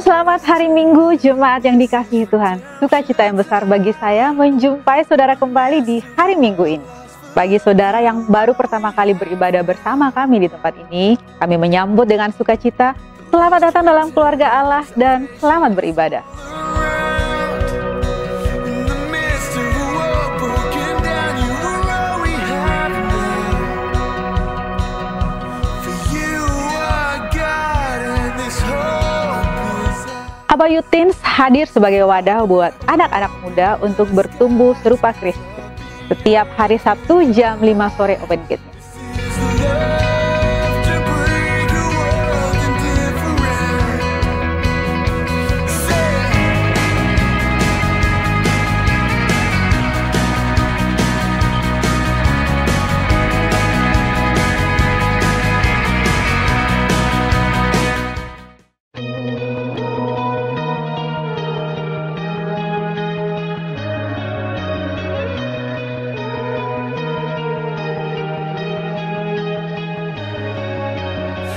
Selamat hari Minggu, jemaat yang dikasihi Tuhan. Sukacita yang besar bagi saya menjumpai saudara kembali di hari Minggu ini. Bagi saudara yang baru pertama kali beribadah bersama kami di tempat ini, kami menyambut dengan sukacita. Selamat datang dalam keluarga Allah dan selamat beribadah. Aba Youth Teens hadir sebagai wadah buat anak-anak muda untuk bertumbuh serupa Kristus. Setiap hari Sabtu jam 5 sore open gate-nya.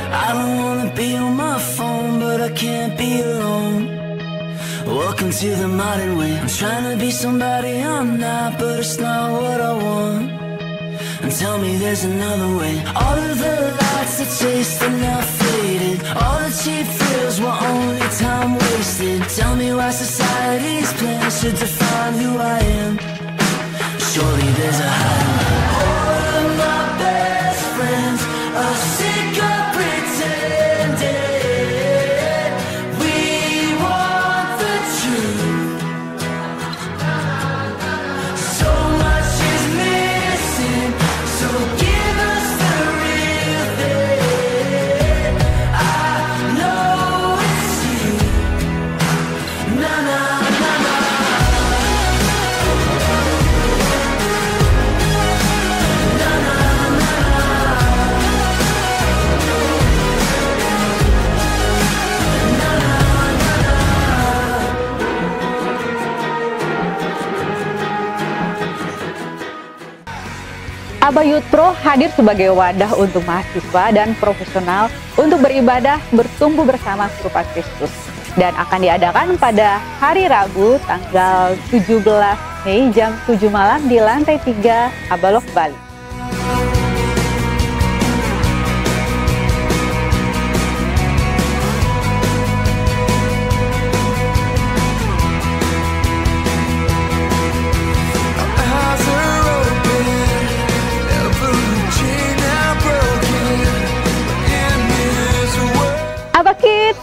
I don't wanna be on my phone, but I can't be alone. Welcome to the modern way. I'm trying to be somebody I'm not, but it's not what I want. And tell me there's another way. All of the lights I chased are now faded. All the cheap thrills were only time wasted. Tell me why society's plans should define who I am. Surely there's a higher way. All of my best friends are sick of Aba Youth Pro hadir sebagai wadah untuk mahasiswa dan profesional untuk beribadah bertumbuh bersama serupa Kristus, dan akan diadakan pada hari Rabu tanggal 17 Mei jam 7 malam di lantai 3 Abalok, Bali. Aba Kids,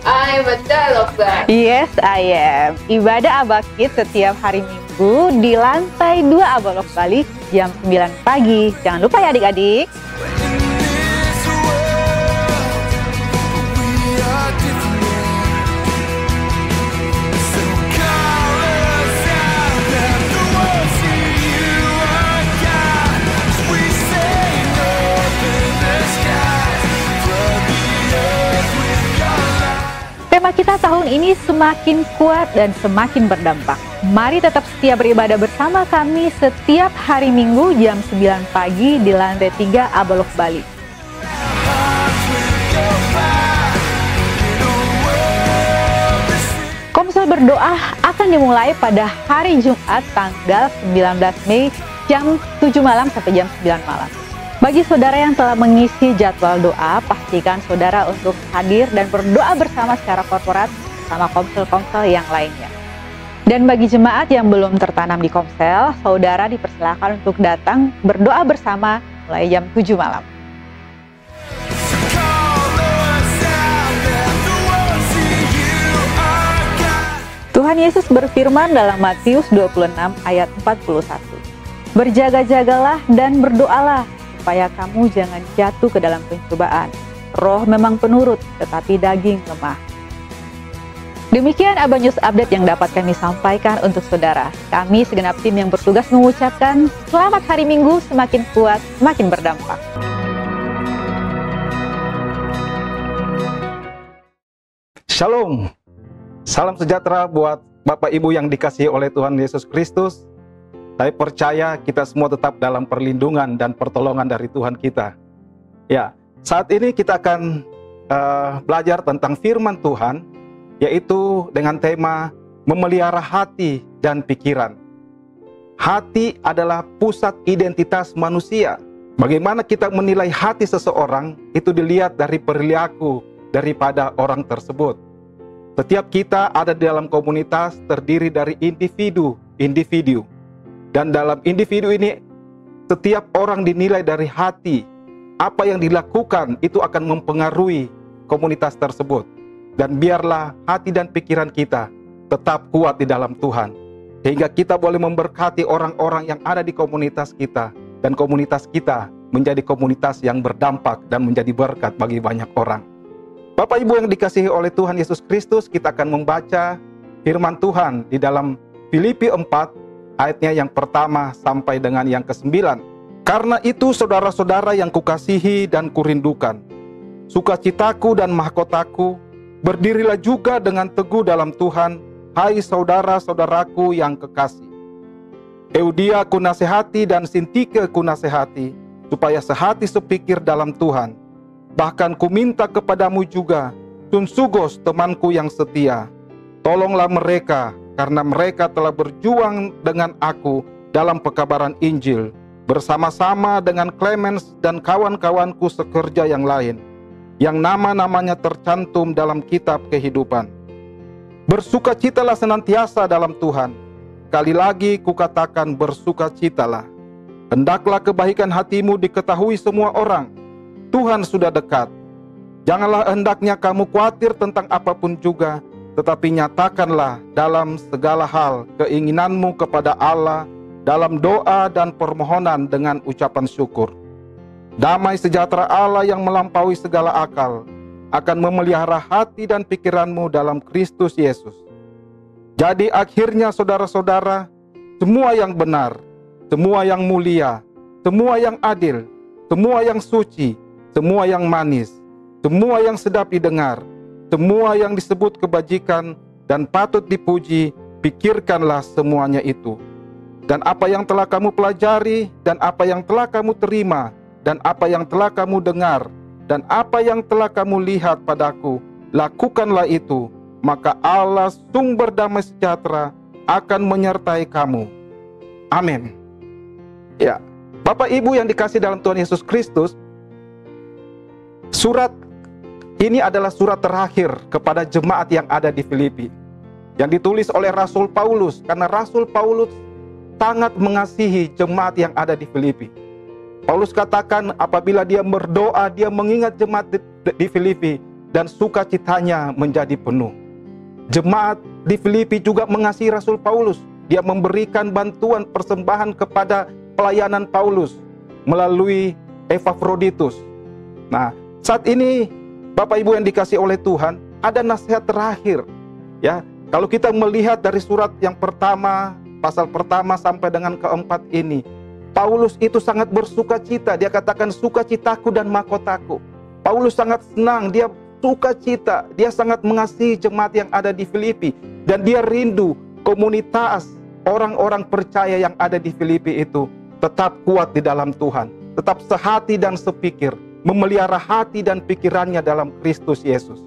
I'm a dialogue guy. yes I am. Ibadah Aba Kids setiap hari Minggu di lantai 2 Abalok, Bali jam 9 pagi. Jangan lupa ya adik-adik. Tema kita tahun ini semakin kuat dan semakin berdampak. Mari tetap setia beribadah bersama kami setiap hari Minggu jam 9 pagi di lantai 3 Abalok, Bali. Komsel berdoa akan dimulai pada hari Jumat tanggal 19 Mei jam 7 malam sampai jam 9 malam. Bagi saudara yang telah mengisi jadwal doa, pastikan saudara untuk hadir dan berdoa bersama secara korporat sama komsel-komsel yang lainnya. Dan bagi jemaat yang belum tertanam di komsel, saudara dipersilakan untuk datang berdoa bersama mulai jam 7 malam. Tuhan Yesus berfirman dalam Matius 26 ayat 41. Berjaga-jagalah dan berdoalah, supaya kamu jangan jatuh ke dalam pencobaan. Roh memang penurut, tetapi daging lemah. Demikian Aba News Update yang dapat kami sampaikan untuk saudara. Kami segenap tim yang bertugas mengucapkan selamat hari Minggu, semakin kuat, semakin berdampak. Shalom, salam sejahtera buat Bapak Ibu yang dikasihi oleh Tuhan Yesus Kristus. Saya percaya kita semua tetap dalam perlindungan dan pertolongan dari Tuhan kita. Ya, saat ini kita akan belajar tentang firman Tuhan yaitu dengan tema memelihara hati dan pikiran. Hati adalah pusat identitas manusia. Bagaimana kita menilai hati seseorang itu dilihat dari perilaku daripada orang tersebut. Setiap kita ada di dalam komunitas terdiri dari individu. Dan dalam individu ini setiap orang dinilai dari hati. Apa yang dilakukan itu akan mempengaruhi komunitas tersebut. Dan biarlah hati dan pikiran kita tetap kuat di dalam Tuhan, sehingga kita boleh memberkati orang-orang yang ada di komunitas kita, dan komunitas kita menjadi komunitas yang berdampak dan menjadi berkat bagi banyak orang. Bapak Ibu yang dikasihi oleh Tuhan Yesus Kristus, kita akan membaca firman Tuhan di dalam Filipi 4 ayatnya yang pertama sampai dengan yang ke-9. Karena itu saudara-saudara yang kukasihi dan kurindukan, sukacitaku dan mahkotaku, berdirilah juga dengan teguh dalam Tuhan, hai saudara-saudaraku yang kekasih. Eudia ku nasihati dan Sintike ku nasihati, supaya sehati sepikir dalam Tuhan. Bahkan ku minta kepadamu juga, Sunsugos temanku yang setia. Tolonglah mereka, karena mereka telah berjuang dengan aku dalam pekabaran Injil, bersama-sama dengan Clemens dan kawan-kawanku sekerja yang lain, yang nama-namanya tercantum dalam kitab kehidupan. Bersukacitalah senantiasa dalam Tuhan. Sekali lagi kukatakan bersukacitalah. Hendaklah kebaikan hatimu diketahui semua orang. Tuhan sudah dekat. Janganlah hendaknya kamu khawatir tentang apapun juga, tetapi nyatakanlah dalam segala hal keinginanmu kepada Allah dalam doa dan permohonan dengan ucapan syukur. Damai sejahtera Allah yang melampaui segala akal akan memelihara hati dan pikiranmu dalam Kristus Yesus. Jadi akhirnya saudara-saudara, semua yang benar, semua yang mulia, semua yang adil, semua yang suci, semua yang manis, semua yang sedap didengar, semua yang disebut kebajikan dan patut dipuji, pikirkanlah semuanya itu. Dan apa yang telah kamu pelajari, dan apa yang telah kamu terima, dan apa yang telah kamu dengar, dan apa yang telah kamu lihat padaku, lakukanlah itu, maka Allah sumber damai sejahtera akan menyertai kamu. Amin. Ya, Bapak Ibu yang dikasih dalam Tuhan Yesus Kristus, surat ini adalah surat terakhir kepada jemaat yang ada di Filipi, yang ditulis oleh Rasul Paulus, karena Rasul Paulus sangat mengasihi jemaat yang ada di Filipi. Paulus katakan apabila dia berdoa, dia mengingat jemaat di Filipi dan sukacitanya menjadi penuh. Jemaat di Filipi juga mengasihi Rasul Paulus. Dia memberikan bantuan persembahan kepada pelayanan Paulus melalui Epafroditus. Nah, saat ini Bapak Ibu yang dikasihi oleh Tuhan, ada nasihat terakhir. Ya, kalau kita melihat dari surat yang pertama, pasal pertama sampai dengan keempat ini, Paulus itu sangat bersukacita. Dia katakan sukacitaku dan mahkotaku. Paulus sangat senang, dia sukacita, dia sangat mengasihi jemaat yang ada di Filipi, dan dia rindu komunitas orang-orang percaya yang ada di Filipi itu tetap kuat di dalam Tuhan, tetap sehati dan sepikir, memelihara hati dan pikirannya dalam Kristus Yesus.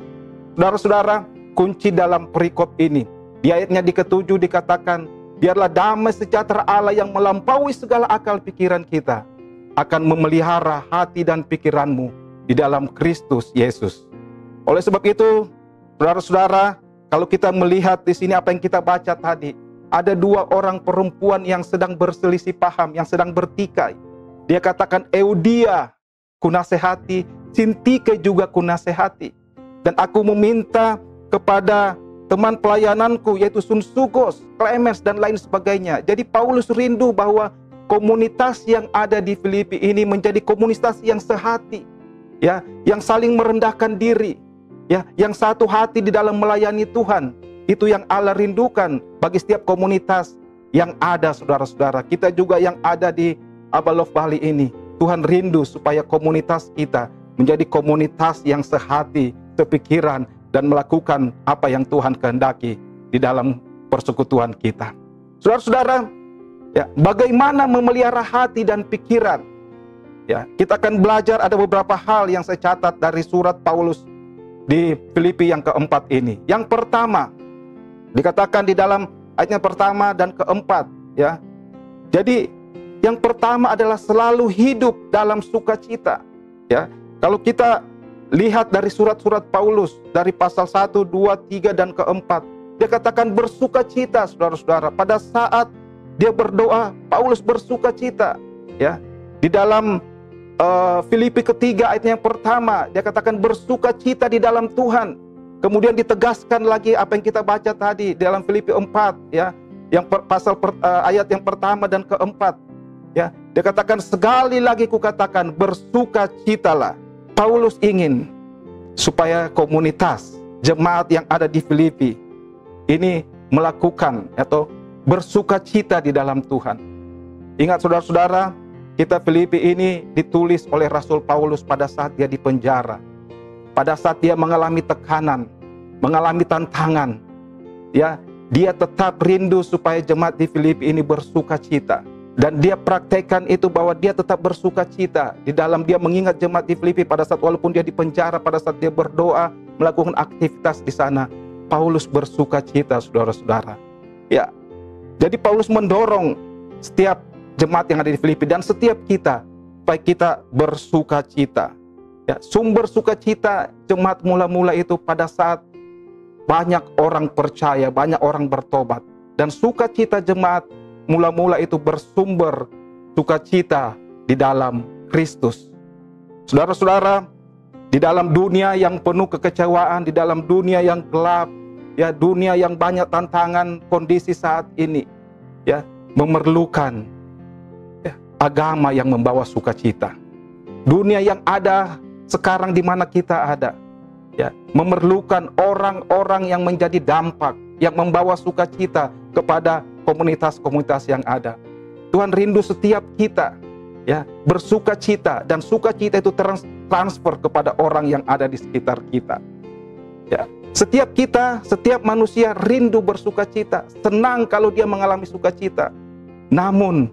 Saudara-saudara, kunci dalam perikop ini, di ayatnya di ke-7 dikatakan, biarlah damai sejahtera Allah yang melampaui segala akal pikiran kita akan memelihara hati dan pikiranmu di dalam Kristus Yesus. Oleh sebab itu, saudara-saudara, kalau kita melihat di sini apa yang kita baca tadi, ada dua orang perempuan yang sedang berselisih paham, yang sedang bertikai. Dia katakan, Eudia kunasehati, Sintike juga kunasehati, dan aku meminta kepada teman pelayananku yaitu Sunsugos, Clemens dan lain sebagainya. Jadi Paulus rindu bahwa komunitas yang ada di Filipi ini menjadi komunitas yang sehati, ya, yang saling merendahkan diri, ya, yang satu hati di dalam melayani Tuhan. Itu yang Allah rindukan bagi setiap komunitas yang ada, saudara-saudara. Kita juga yang ada di Abalov Bali ini, Tuhan rindu supaya komunitas kita menjadi komunitas yang sehati, sepikiran, dan melakukan apa yang Tuhan kehendaki di dalam persekutuan kita. Saudara-saudara, ya, bagaimana memelihara hati dan pikiran? Ya, kita akan belajar ada beberapa hal yang saya catat dari surat Paulus di Filipi yang keempat ini. Yang pertama, dikatakan di dalam ayatnya pertama dan keempat, ya. Jadi yang pertama adalah selalu hidup dalam sukacita, ya. Kalau kita lihat dari surat-surat Paulus dari pasal 1, 2, 3 dan keempat, dia katakan bersukacita, saudara-saudara. Pada saat dia berdoa, Paulus bersukacita, ya. Di dalam Filipi ketiga ayat yang pertama, dia katakan bersukacita di dalam Tuhan. Kemudian ditegaskan lagi apa yang kita baca tadi dalam Filipi 4, ya, yang ayat yang pertama dan keempat, ya. Dia katakan sekali lagi kukatakan bersukacitalah. Paulus ingin supaya komunitas jemaat yang ada di Filipi ini melakukan atau bersukacita di dalam Tuhan. Ingat saudara-saudara, kita Filipi ini ditulis oleh Rasul Paulus pada saat dia di penjara, pada saat dia mengalami tekanan, mengalami tantangan, ya, dia tetap rindu supaya jemaat di Filipi ini bersukacita, dan dia praktekkan itu bahwa dia tetap bersukacita di dalam dia mengingat jemaat di Filipi pada saat walaupun dia di penjara, pada saat dia berdoa, melakukan aktivitas di sana, Paulus bersukacita, saudara-saudara. Ya, jadi Paulus mendorong setiap jemaat yang ada di Filipi dan setiap kita supaya kita bersukacita. Ya, sumber sukacita jemaat mula-mula itu pada saat banyak orang percaya, banyak orang bertobat, dan sukacita jemaat mula-mula itu bersumber sukacita di dalam Kristus. Saudara-saudara, di dalam dunia yang penuh kekecewaan, di dalam dunia yang gelap, ya, dunia yang banyak tantangan, kondisi saat ini, ya, memerlukan agama yang membawa sukacita. Dunia yang ada sekarang di mana kita ada, ya, memerlukan orang-orang yang menjadi dampak, yang membawa sukacita kepada komunitas-komunitas yang ada. Tuhan rindu setiap kita, ya, bersukacita, dan sukacita itu transfer kepada orang yang ada di sekitar kita. Ya, setiap kita, setiap manusia rindu bersukacita, senang kalau dia mengalami sukacita. Namun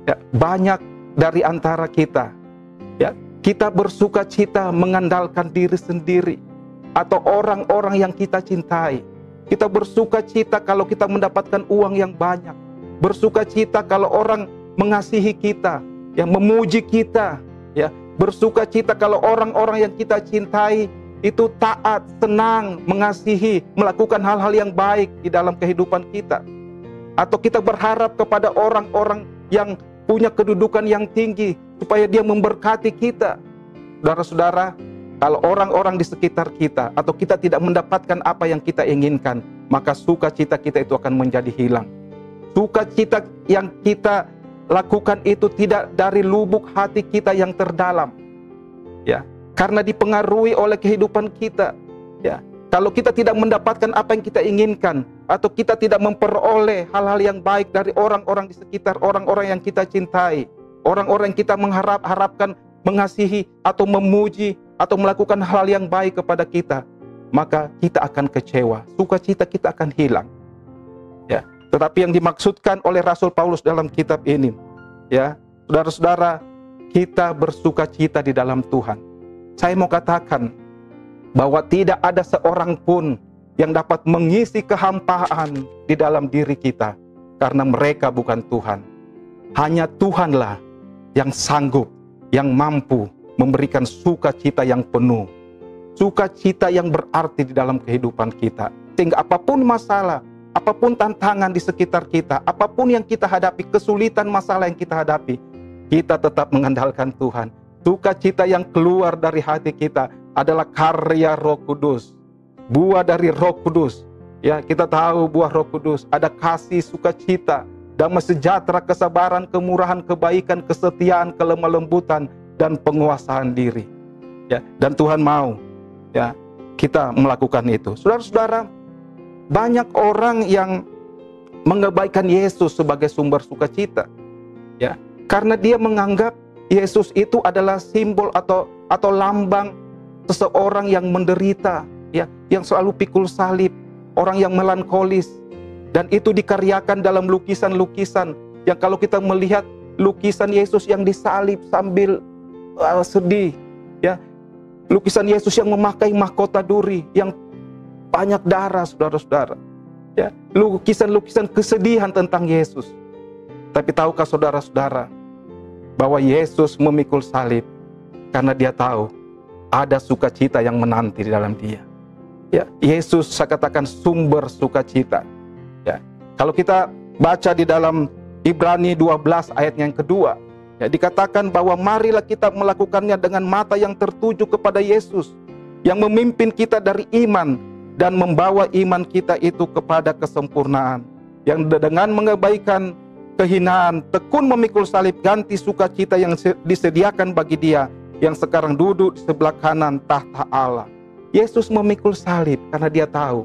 ya, banyak dari antara kita, ya, kita bersukacita mengandalkan diri sendiri atau orang-orang yang kita cintai. Kita bersukacita kalau kita mendapatkan uang yang banyak. Bersukacita kalau orang mengasihi kita, yang memuji kita, ya. Bersukacita kalau orang-orang yang kita cintai itu taat, senang, mengasihi, melakukan hal-hal yang baik di dalam kehidupan kita. Atau kita berharap kepada orang-orang yang punya kedudukan yang tinggi supaya dia memberkati kita. Saudara-saudara, kalau orang-orang di sekitar kita atau kita tidak mendapatkan apa yang kita inginkan, maka sukacita kita itu akan menjadi hilang. Sukacita yang kita lakukan itu tidak dari lubuk hati kita yang terdalam, ya, karena dipengaruhi oleh kehidupan kita, ya. Kalau kita tidak mendapatkan apa yang kita inginkan, atau kita tidak memperoleh hal-hal yang baik dari orang-orang di sekitar, orang-orang yang kita cintai, orang-orang yang kita harapkan mengasihi atau memuji atau melakukan hal yang baik kepada kita, maka kita akan kecewa, sukacita kita akan hilang, ya. Tetapi yang dimaksudkan oleh Rasul Paulus dalam kitab ini, ya, saudara-saudara, kita bersukacita di dalam Tuhan. Saya mau katakan bahwa tidak ada seorang pun yang dapat mengisi kehampaan di dalam diri kita, karena mereka bukan Tuhan. Hanya Tuhanlah yang sanggup, yang mampu memberikan sukacita yang penuh, sukacita yang berarti di dalam kehidupan kita. Sehingga apapun masalah, apapun tantangan di sekitar kita, apapun yang kita hadapi, kesulitan masalah yang kita hadapi, kita tetap mengandalkan Tuhan. Sukacita yang keluar dari hati kita adalah karya Roh Kudus, buah dari Roh Kudus. Ya, kita tahu buah Roh Kudus ada kasih, sukacita, damai sejahtera, kesabaran, kemurahan, kebaikan, kesetiaan, kelemah lembutan, dan penguasaan diri. Ya, dan Tuhan mau, ya, kita melakukan itu. Saudara-saudara, banyak orang yang mengabaikan Yesus sebagai sumber sukacita, ya, karena dia menganggap Yesus itu adalah simbol atau lambang seseorang yang menderita, ya, yang selalu pikul salib, orang yang melankolis, dan itu dikaryakan dalam lukisan-lukisan yang kalau kita melihat lukisan Yesus yang disalib sambil sedih, ya, Lukisan Yesus yang memakai mahkota duri, yang banyak darah, saudara-saudara. Ya, lukisan-lukisan kesedihan tentang Yesus. Tapi tahukah saudara-saudara bahwa Yesus memikul salib karena dia tahu ada sukacita yang menanti di dalam dia. Ya, Yesus saya katakan sumber sukacita. Ya, kalau kita baca di dalam Ibrani 12 ayat yang kedua, ya, dikatakan bahwa marilah kita melakukannya dengan mata yang tertuju kepada Yesus, yang memimpin kita dari iman dan membawa iman kita itu kepada kesempurnaan, yang dengan mengabaikan kehinaan tekun memikul salib ganti sukacita yang disediakan bagi dia yang sekarang duduk di sebelah kanan tahta Allah. Yesus memikul salib karena dia tahu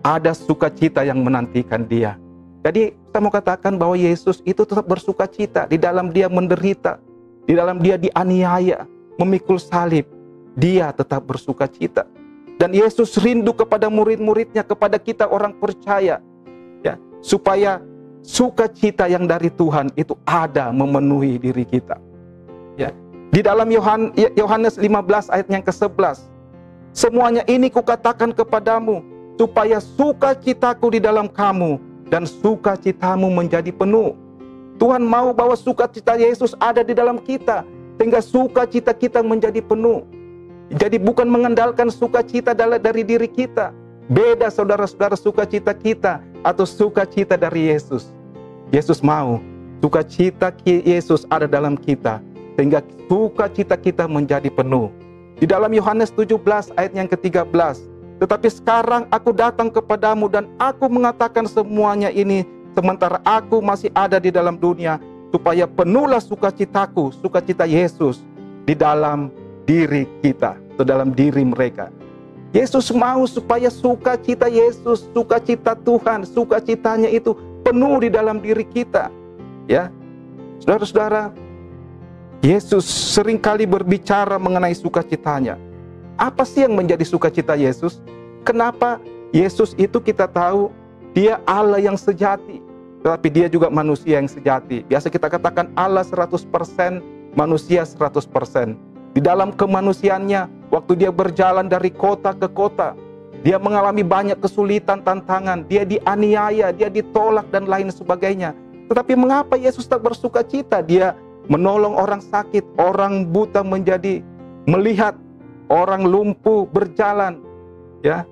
ada sukacita yang menantikan dia. Jadi saya mau katakan bahwa Yesus itu tetap bersukacita di dalam dia menderita, di dalam dia dianiaya, memikul salib, dia tetap bersukacita. Dan Yesus rindu kepada murid-muridnya, kepada kita orang percaya, ya, supaya sukacita yang dari Tuhan itu ada memenuhi diri kita. Ya. Di dalam Yohanes 15 ayat yang ke-11, semuanya ini kukatakan kepadamu, supaya sukacitaku di dalam kamu dan sukacitamu menjadi penuh. Tuhan mau bahwa sukacita Yesus ada di dalam kita, sehingga sukacita kita menjadi penuh. Jadi bukan mengandalkan sukacita dari diri kita. Beda saudara-saudara sukacita kita atau sukacita dari Yesus. Yesus mau sukacita Yesus ada dalam kita, sehingga sukacita kita menjadi penuh. Di dalam Yohanes 17 ayat yang ke-13, tetapi sekarang aku datang kepadamu dan aku mengatakan semuanya ini sementara aku masih ada di dalam dunia, supaya penuhlah sukacitaku, sukacita Yesus di dalam diri kita, atau dalam diri mereka. Yesus mau supaya sukacita Yesus, sukacita Tuhan, sukacitanya itu penuh di dalam diri kita. Ya, saudara-saudara, Yesus seringkali berbicara mengenai sukacitanya. Apa sih yang menjadi sukacita Yesus? Kenapa Yesus itu kita tahu dia Allah yang sejati, tetapi dia juga manusia yang sejati. Biasa kita katakan Allah 100%, manusia 100%. Di dalam kemanusiaannya, waktu dia berjalan dari kota ke kota, dia mengalami banyak kesulitan, tantangan, dia dianiaya, dia ditolak dan lain sebagainya. Tetapi mengapa Yesus tak bersukacita? Dia menolong orang sakit, orang buta menjadi melihat, orang lumpuh berjalan, ya,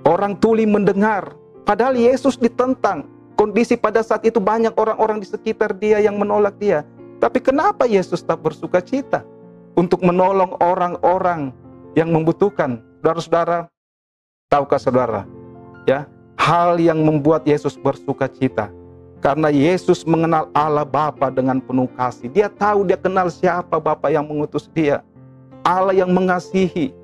orang tuli mendengar. Padahal Yesus ditentang. Kondisi pada saat itu banyak orang-orang di sekitar dia yang menolak dia. Tapi kenapa Yesus tak bersukacita untuk menolong orang-orang yang membutuhkan? Saudara-saudara, tahukah saudara, ya, hal yang membuat Yesus bersukacita karena Yesus mengenal Allah Bapa dengan penuh kasih. Dia tahu, dia kenal siapa Bapa yang mengutus dia, Allah yang mengasihi,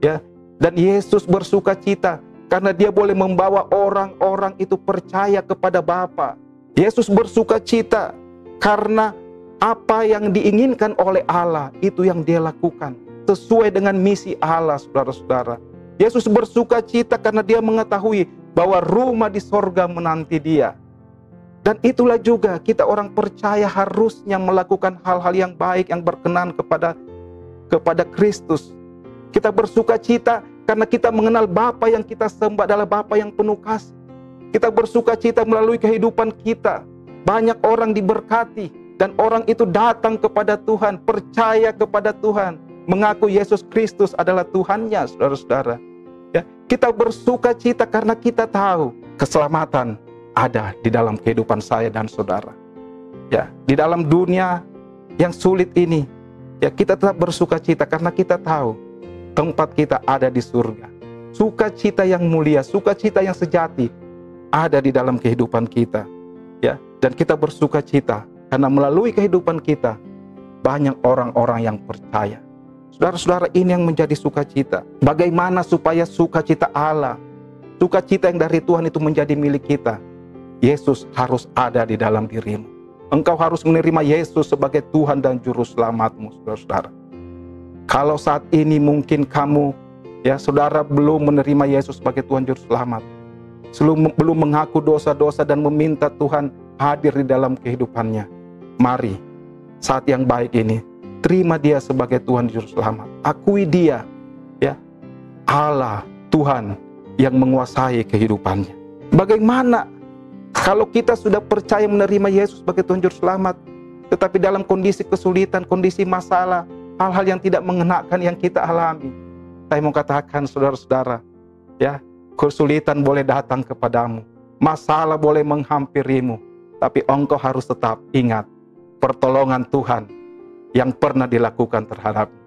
ya. Dan Yesus bersukacita karena dia boleh membawa orang-orang itu percaya kepada Bapa. Yesus bersukacita karena apa yang diinginkan oleh Allah itu yang dia lakukan sesuai dengan misi Allah, saudara-saudara. Yesus bersukacita karena dia mengetahui bahwa rumah di sorga menanti dia. Dan itulah juga kita orang percaya harusnya melakukan hal-hal yang baik yang berkenan kepada Kristus. Kita bersukacita karena kita mengenal Bapa yang kita sembah adalah Bapa yang penuh kasih. Kita bersukacita melalui kehidupan kita. Banyak orang diberkati dan orang itu datang kepada Tuhan, percaya kepada Tuhan, mengaku Yesus Kristus adalah Tuhannya, saudara-saudara. Ya, kita bersukacita karena kita tahu keselamatan ada di dalam kehidupan saya dan saudara. Ya, di dalam dunia yang sulit ini, ya, kita tetap bersukacita karena kita tahu tempat kita ada di surga. Sukacita yang mulia, sukacita yang sejati ada di dalam kehidupan kita. Ya, dan kita bersukacita karena melalui kehidupan kita banyak orang-orang yang percaya. Saudara-saudara, ini yang menjadi sukacita. Bagaimana supaya sukacita Allah, sukacita yang dari Tuhan itu menjadi milik kita? Yesus harus ada di dalam dirimu. Engkau harus menerima Yesus sebagai Tuhan dan Juru Selamatmu, saudara-saudara. Kalau saat ini mungkin kamu, ya saudara, belum menerima Yesus sebagai Tuhan Juru Selamat, belum mengaku dosa-dosa dan meminta Tuhan hadir di dalam kehidupannya, mari saat yang baik ini terima dia sebagai Tuhan Juru Selamat. Akui dia, ya, Allah, Tuhan yang menguasai kehidupannya. Bagaimana kalau kita sudah percaya menerima Yesus sebagai Tuhan Juru Selamat, tetapi dalam kondisi kesulitan, kondisi masalah, hal-hal yang tidak mengenakan yang kita alami? Saya mau katakan saudara-saudara, ya, kesulitan boleh datang kepadamu, masalah boleh menghampirimu, tapi engkau harus tetap ingat pertolongan Tuhan yang pernah dilakukan terhadapmu.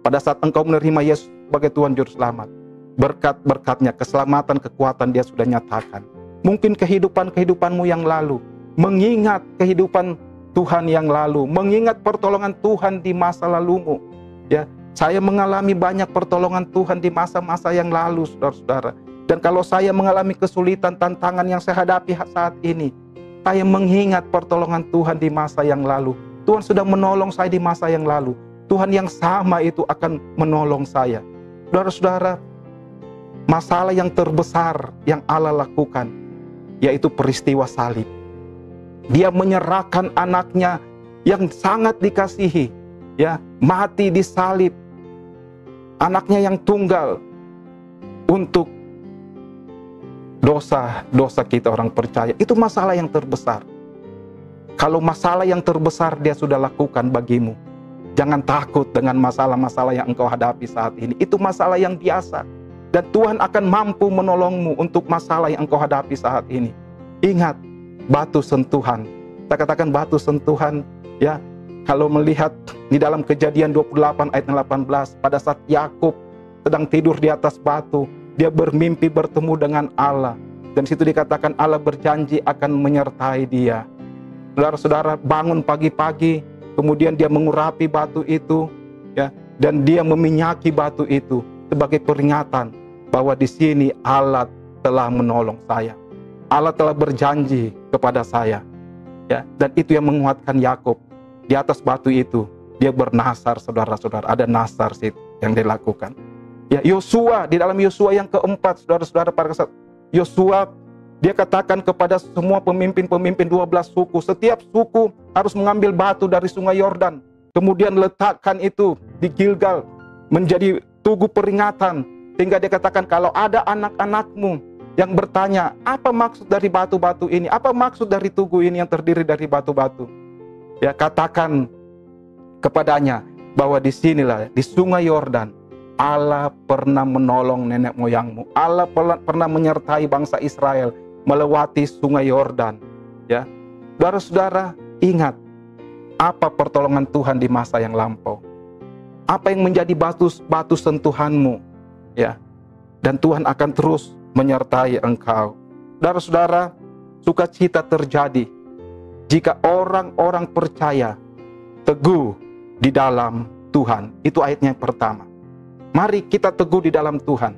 Pada saat engkau menerima Yesus sebagai Tuhan Juru Selamat, berkat-berkatnya, keselamatan, kekuatan dia sudah nyatakan. Mungkin kehidupanmu yang lalu, mengingat kehidupan Tuhan yang lalu, mengingat pertolongan Tuhan di masa lalumu. Ya, saya mengalami banyak pertolongan Tuhan di masa-masa yang lalu, saudara-saudara. Dan kalau saya mengalami kesulitan, tantangan yang saya hadapi saat ini, saya mengingat pertolongan Tuhan di masa yang lalu. Tuhan sudah menolong saya di masa yang lalu. Tuhan yang sama itu akan menolong saya. Saudara-saudara, masalah yang terbesar yang Allah lakukan, yaitu peristiwa salib. Dia menyerahkan anaknya yang sangat dikasihi, ya, mati di salib. Anaknya yang tunggal untuk dosa-dosa kita orang percaya. Itu masalah yang terbesar. Kalau masalah yang terbesar dia sudah lakukan bagimu, jangan takut dengan masalah-masalah yang engkau hadapi saat ini. Itu masalah yang biasa. Dan Tuhan akan mampu menolongmu untuk masalah yang engkau hadapi saat ini. Ingat, batu sentuhan. Kita katakan batu sentuhan, ya. Kalau melihat di dalam Kejadian 28 ayat 18, pada saat Yakub sedang tidur di atas batu, dia bermimpi bertemu dengan Allah. Dan situ dikatakan Allah berjanji akan menyertai dia. Saudara-saudara, bangun pagi-pagi, kemudian dia mengurapi batu itu, ya, dan dia meminyaki batu itu sebagai peringatan bahwa di sini Allah telah menolong saya. Allah telah berjanji kepada saya. Ya, dan itu yang menguatkan Yakub. Di atas batu itu dia bernasar, saudara-saudara. Ada nasar situ yang dilakukan. Ya, Yosua, di dalam Yosua yang keempat, saudara-saudara, pada saat Yosua, dia katakan kepada semua pemimpin-pemimpin 12 suku, setiap suku harus mengambil batu dari sungai Yordan, kemudian letakkan itu di Gilgal menjadi tugu peringatan, sehingga dia katakan kalau ada anak-anakmu yang bertanya, apa maksud dari batu-batu ini? Apa maksud dari tugu ini yang terdiri dari batu-batu? Ya, katakan kepadanya bahwa di sinilah, di sungai Yordan, Allah pernah menolong nenek moyangmu. Allah pernah menyertai bangsa Israel melewati sungai Yordan. Ya, saudara-saudara, ingat apa pertolongan Tuhan di masa yang lampau. Apa yang menjadi batu sentuhanmu, ya. Dan Tuhan akan terus menyertai engkau. Saudara-saudara, sukacita terjadi jika orang-orang percaya teguh di dalam Tuhan. Itu ayatnya yang pertama. Mari kita teguh di dalam Tuhan.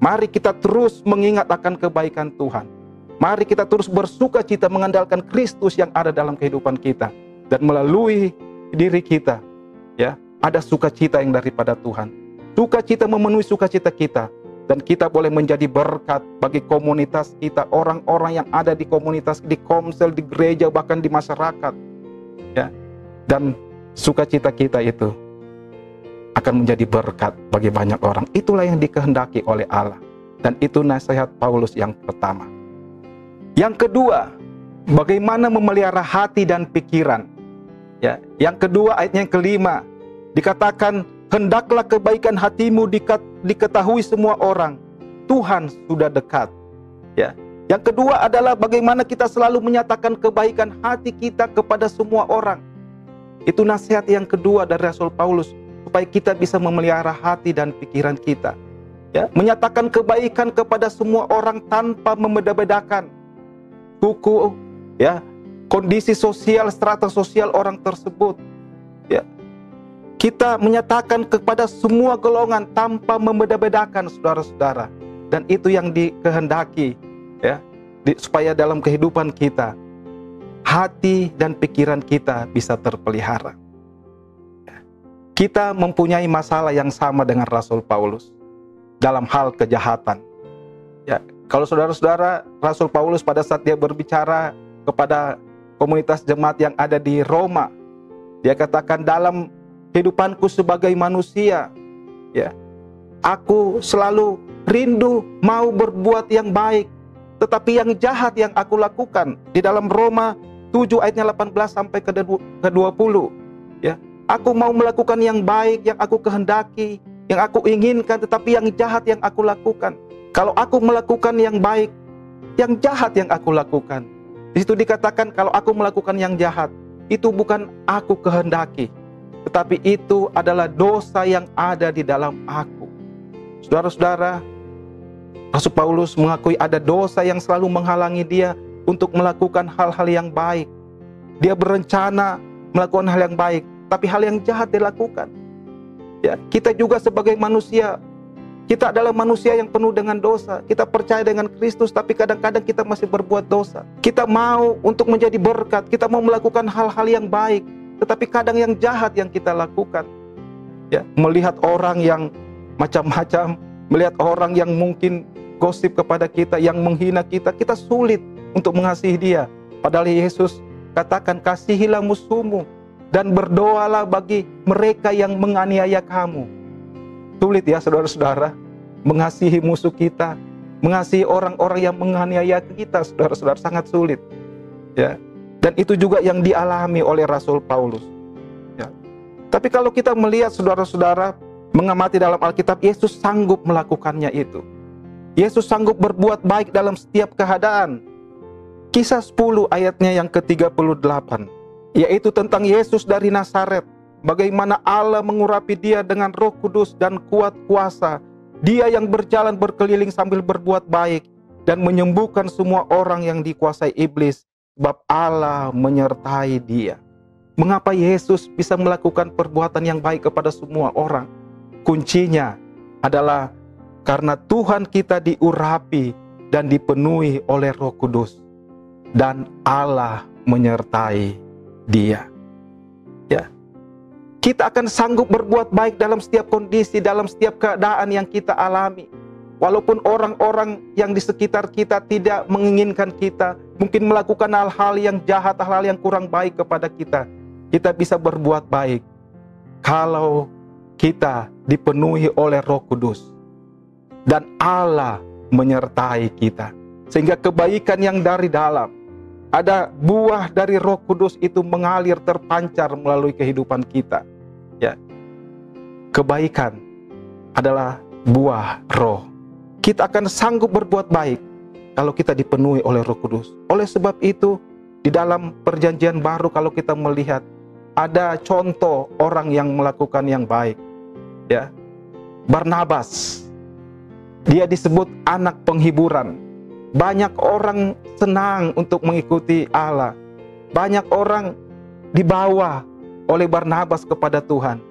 Mari kita terus mengingat akan kebaikan Tuhan. Mari kita terus bersuka cita mengandalkan Kristus yang ada dalam kehidupan kita. Dan melalui diri kita, ya, ada sukacita yang daripada Tuhan. Sukacita memenuhi sukacita kita. Dan kita boleh menjadi berkat bagi komunitas kita, orang-orang yang ada di komunitas, di komsel, di gereja, bahkan di masyarakat. Ya. Dan sukacita kita itu akan menjadi berkat bagi banyak orang. Itulah yang dikehendaki oleh Allah. Dan itu nasihat Paulus yang pertama. Yang kedua, bagaimana memelihara hati dan pikiran. Ya, yang kedua, ayatnya yang kelima, dikatakan, hendaklah kebaikan hatimu diketahui semua orang. Tuhan sudah dekat. Ya. Yang kedua adalah bagaimana kita selalu menyatakan kebaikan hati kita kepada semua orang. Itu nasihat yang kedua dari Rasul Paulus, supaya kita bisa memelihara hati dan pikiran kita. Ya, menyatakan kebaikan kepada semua orang tanpa membeda-bedakan suku, ya, kondisi sosial, strata sosial orang tersebut. Ya. Kita menyatakan kepada semua golongan tanpa membeda-bedakan, saudara-saudara. Dan itu yang dikehendaki, ya, supaya dalam kehidupan kita hati dan pikiran kita bisa terpelihara. Kita mempunyai masalah yang sama dengan Rasul Paulus dalam hal kejahatan. Ya, kalau saudara-saudara, Rasul Paulus pada saat dia berbicara kepada komunitas jemaat yang ada di Roma, dia katakan dalam kehidupanku sebagai manusia, ya, aku selalu rindu mau berbuat yang baik, tetapi yang jahat yang aku lakukan. Di dalam Roma 7 ayatnya 18 sampai ke 20, ya, aku mau melakukan yang baik, yang aku kehendaki, yang aku inginkan, tetapi yang jahat yang aku lakukan. Kalau aku melakukan yang baik, yang jahat yang aku lakukan. Di situ dikatakan kalau aku melakukan yang jahat, itu bukan aku kehendaki, tetapi itu adalah dosa yang ada di dalam aku. Saudara-saudara, Rasul Paulus mengakui ada dosa yang selalu menghalangi dia untuk melakukan hal-hal yang baik. Dia berencana melakukan hal yang baik, tapi hal yang jahat dilakukan. Ya, kita juga sebagai manusia, kita adalah manusia yang penuh dengan dosa. Kita percaya dengan Kristus, tapi kadang-kadang kita masih berbuat dosa. Kita mau untuk menjadi berkat, kita mau melakukan hal-hal yang baik, tetapi kadang yang jahat yang kita lakukan. Ya, melihat orang yang macam-macam, melihat orang yang mungkin gosip kepada kita, yang menghina kita, kita sulit untuk mengasihi dia. Padahal Yesus katakan, kasihilah musuhmu dan berdoalah bagi mereka yang menganiaya kamu. Sulit ya saudara-saudara, mengasihi musuh kita, mengasihi orang-orang yang menganiaya kita, saudara-saudara, sangat sulit. Ya, dan itu juga yang dialami oleh Rasul Paulus. Ya. Tapi kalau kita melihat saudara-saudara, mengamati dalam Alkitab, Yesus sanggup melakukannya itu. Yesus sanggup berbuat baik dalam setiap keadaan. Kisah 10 ayatnya yang ke-38, yaitu tentang Yesus dari Nazaret. Bagaimana Allah mengurapi dia dengan Roh Kudus dan kuat kuasa. Dia yang berjalan berkeliling sambil berbuat baik dan menyembuhkan semua orang yang dikuasai iblis, sebab Allah menyertai dia. Mengapa Yesus bisa melakukan perbuatan yang baik kepada semua orang? Kuncinya adalah karena Tuhan kita diurapi dan dipenuhi oleh Roh Kudus, dan Allah menyertai dia. Ya. Kita akan sanggup berbuat baik dalam setiap kondisi, dalam setiap keadaan yang kita alami. Walaupun orang-orang yang di sekitar kita tidak menginginkan kita, mungkin melakukan hal-hal yang jahat, hal-hal yang kurang baik kepada kita, kita bisa berbuat baik kalau kita dipenuhi oleh Roh Kudus dan Allah menyertai kita. Sehingga kebaikan yang dari dalam, ada buah dari Roh Kudus itu mengalir, terpancar melalui kehidupan kita. Ya, kebaikan adalah buah Roh. Kita akan sanggup berbuat baik kalau kita dipenuhi oleh Roh Kudus. Oleh sebab itu, di dalam Perjanjian Baru kalau kita melihat, ada contoh orang yang melakukan yang baik. Ya, Barnabas, dia disebut anak penghiburan. Banyak orang senang untuk mengikuti Allah. Banyak orang dibawa oleh Barnabas kepada Tuhan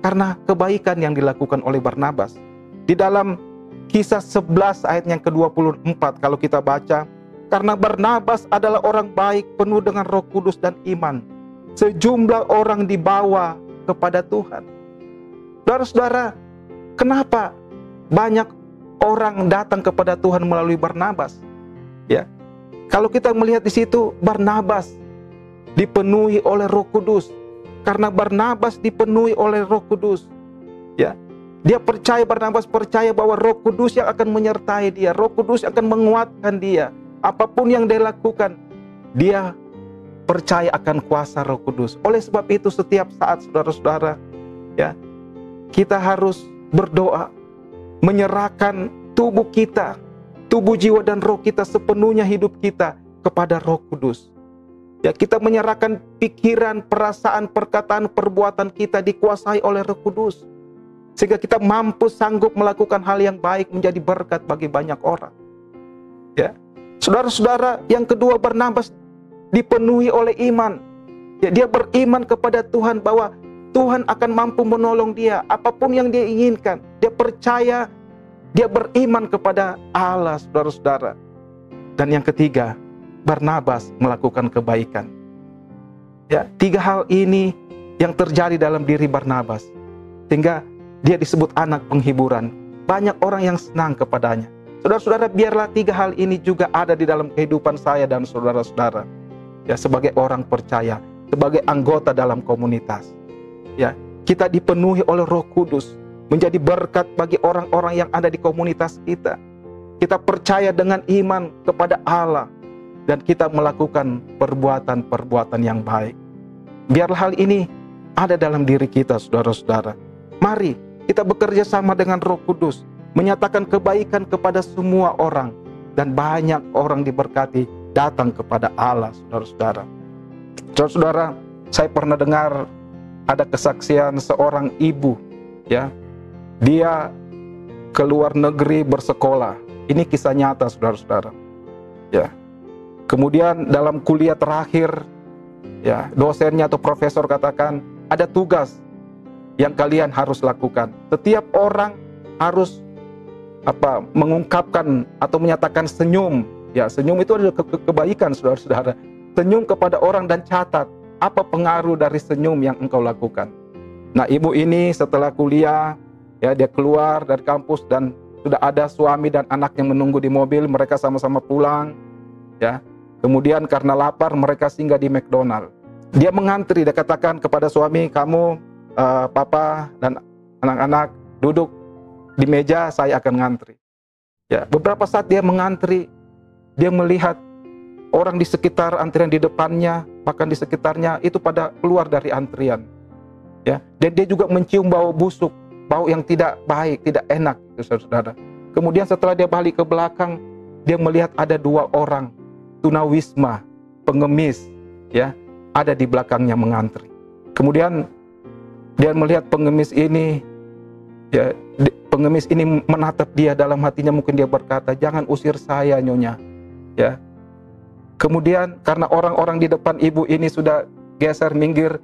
karena kebaikan yang dilakukan oleh Barnabas. Di dalam Kisah 11 ayat yang ke-24 kalau kita baca, karena Barnabas adalah orang baik, penuh dengan Roh Kudus dan iman, sejumlah orang dibawa kepada Tuhan. Saudara-saudara, kenapa banyak orang datang kepada Tuhan melalui Barnabas? Ya, kalau kita melihat di situ, Barnabas dipenuhi oleh Roh Kudus. Karena Barnabas dipenuhi oleh Roh Kudus, ya, dia percaya, Barnabas percaya bahwa Roh Kudus yang akan menyertai dia, Roh Kudus akan menguatkan dia. Apapun yang dia lakukan, dia percaya akan kuasa Roh Kudus. Oleh sebab itu, setiap saat saudara-saudara, ya, kita harus berdoa, menyerahkan tubuh kita, tubuh, jiwa, dan roh kita, sepenuhnya hidup kita kepada Roh Kudus. Ya, kita menyerahkan pikiran, perasaan, perkataan, perbuatan kita dikuasai oleh Roh Kudus, sehingga kita mampu sanggup melakukan hal yang baik, menjadi berkat bagi banyak orang. Ya, saudara-saudara, yang kedua, Barnabas dipenuhi oleh iman. Ya, dia beriman kepada Tuhan bahwa Tuhan akan mampu menolong dia apapun yang dia inginkan. Dia percaya, dia beriman kepada Allah, saudara-saudara. Dan yang ketiga, Barnabas melakukan kebaikan. Ya, tiga hal ini yang terjadi dalam diri Barnabas, sehingga dia disebut anak penghiburan. Banyak orang yang senang kepadanya. Saudara-saudara, biarlah tiga hal ini juga ada di dalam kehidupan saya dan saudara-saudara. Ya, sebagai orang percaya, sebagai anggota dalam komunitas. Ya, kita dipenuhi oleh Roh Kudus, menjadi berkat bagi orang-orang yang ada di komunitas kita. Kita percaya dengan iman kepada Allah, dan kita melakukan perbuatan-perbuatan yang baik. Biarlah hal ini ada dalam diri kita, saudara-saudara. Mari kita bekerja sama dengan Roh Kudus, menyatakan kebaikan kepada semua orang, dan banyak orang diberkati datang kepada Allah, saudara-saudara. Saudara-saudara, saya pernah dengar ada kesaksian seorang ibu, ya. Dia ke luar negeri bersekolah. Ini kisah nyata, saudara-saudara. Ya. Kemudian dalam kuliah terakhir, ya, dosennya atau profesor katakan, ada tugas yang kalian harus lakukan. Setiap orang harus mengungkapkan atau menyatakan senyum. Ya, senyum itu adalah kebaikan, saudara-saudara. Senyum kepada orang dan catat apa pengaruh dari senyum yang engkau lakukan. Nah, ibu ini setelah kuliah, ya, dia keluar dari kampus dan sudah ada suami dan anaknya menunggu di mobil. Mereka sama-sama pulang, ya. Kemudian karena lapar mereka singgah di McDonald. Dia mengantri, dia katakan kepada suami, kamu, papa dan anak-anak duduk di meja, saya akan ngantri. Ya, beberapa saat dia mengantri, dia melihat orang di sekitar antrian di depannya, bahkan di sekitarnya itu pada keluar dari antrian. Ya, dan dia juga mencium bau busuk, bau yang tidak baik, tidak enak, saudara. Kemudian setelah dia balik ke belakang, dia melihat ada 2 orang tunawisma, pengemis, ya, ada di belakangnya mengantri. Kemudian dia melihat pengemis ini, ya, pengemis ini menatap dia, dalam hatinya mungkin dia berkata, jangan usir saya, Nyonya, ya. Kemudian karena orang-orang di depan ibu ini sudah geser minggir,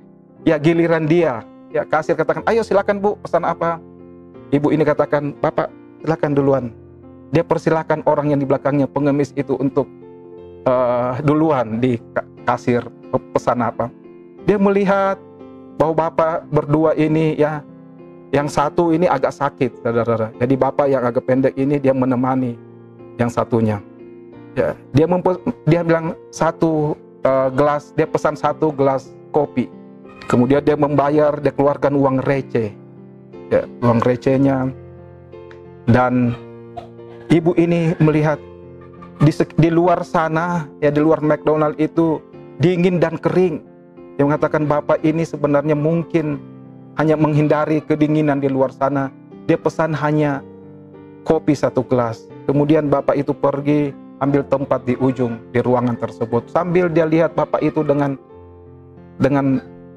ya giliran dia, ya, kasir katakan, ayo silakan Bu, pesan apa? Ibu ini katakan, Bapak silakan duluan. Dia persilakan orang yang di belakangnya, pengemis itu, untuk duluan di kasir, pesan apa. Dia melihat bahwa bapak berdua ini, ya, yang satu ini agak sakit, saudara-saudara. Jadi bapak yang agak pendek ini dia menemani yang satunya. Ya, dia bilang gelas, dia pesan 1 gelas kopi. Kemudian dia membayar, dia keluarkan uang receh, ya, uang recehnya. Dan ibu ini melihat di luar sana, ya, di luar McDonald itu dingin dan kering. Dia mengatakan bapak ini sebenarnya mungkin hanya menghindari kedinginan di luar sana. Dia pesan hanya kopi 1 gelas. Kemudian bapak itu pergi ambil tempat di ujung di ruangan tersebut. Sambil dia lihat bapak itu dengan